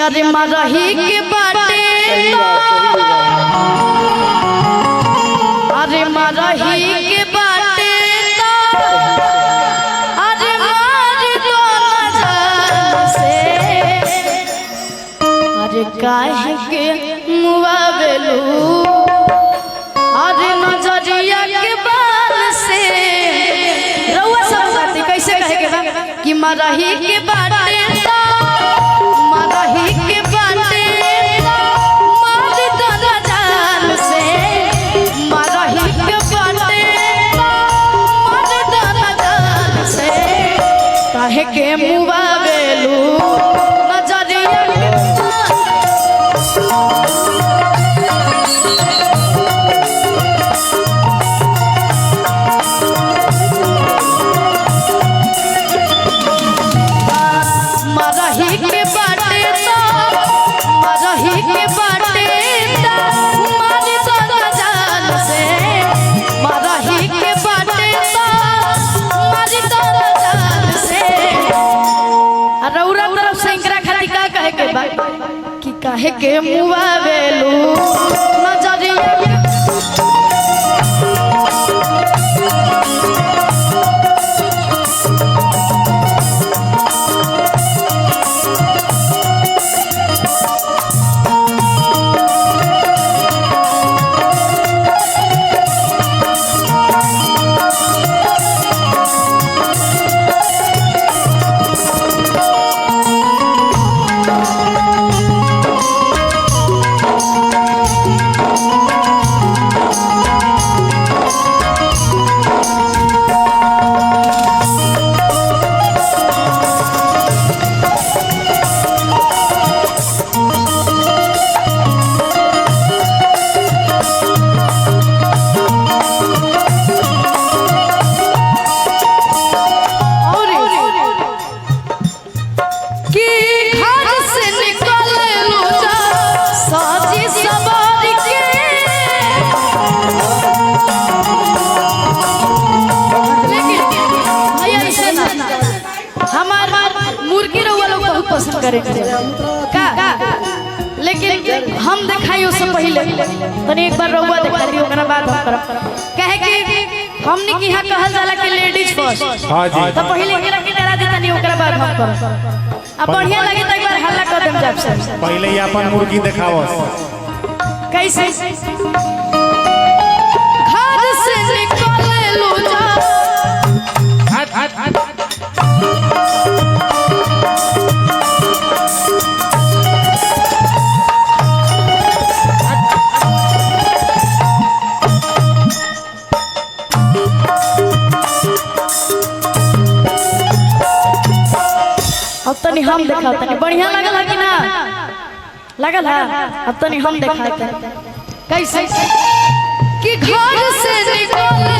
अरे मरही के बाटे अरे मरही के बाटे अरे मार दो नजर से अरे काहे के मुआवेलू अरे नजरिया के बाल से रउआ सब बात कैसे कहे के बा कि मरही के बाटे के मुआवेलू नजरिया मरही के बाटे मरही के बाटे मारी तो नजर से मरही के बाटे मारी तो नजर से रउरा तरफ से इंकरा खातिर का कहे के बा कि काहे के मुआवेलू नजरिया पसंद करेंगे का लेकिन हम दिखाई उससे पहले तनी एक बार रउआ दिखा दी ओकरा बाद हम करब कहे कि हमने की यहां कहल जाला कि लेडीज फर्स्ट हां जी तो पहले एकरा के डरा दी तनी ओकरा बाद हम करब अब बढ़िया लगे तो एक बार हल्ला कर देम जब से पहले ही अपन मुर्गी दिखाओ कैसे घर से निकले लो जा हट अब तनी हम देखा तनी बढ़िया लगल कि ना लगल है अब तनी हम देखा कैसे कि घर से निकले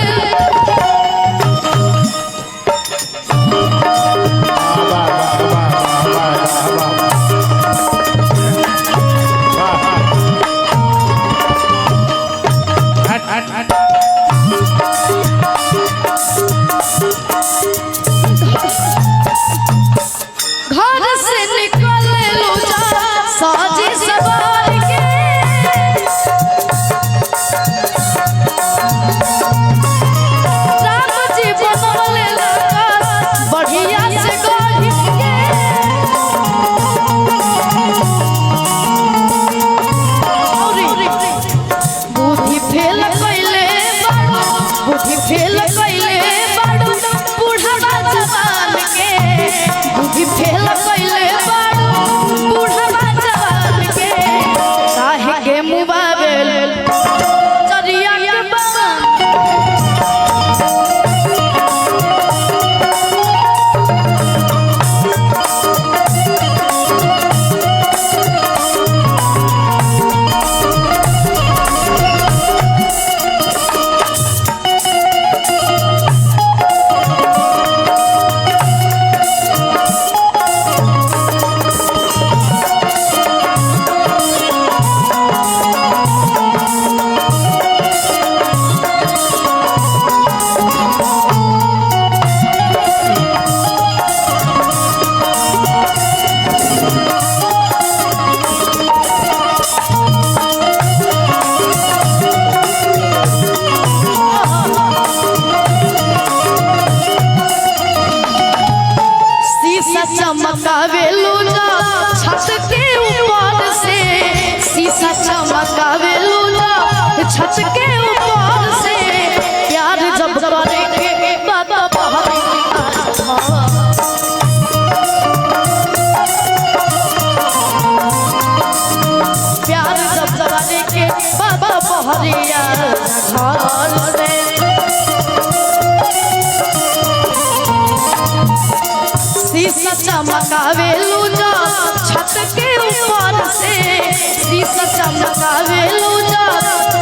घर से निकले लो जा साजी सवार के राम जी बनले लगा बढ़िया से गढ़ के बाबा बहरिया घर से शीशा चमकावे लूजा छत के ऊपर से शीशा चमकावे लूजा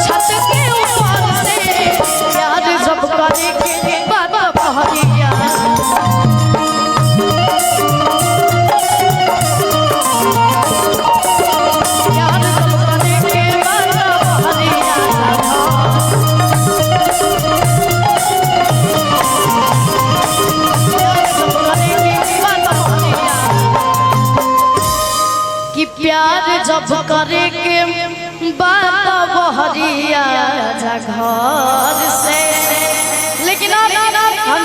छत के ऊपर से प्यार जब करे के बाबा बहरिया प्यार जब करे के बात बहरिया घर से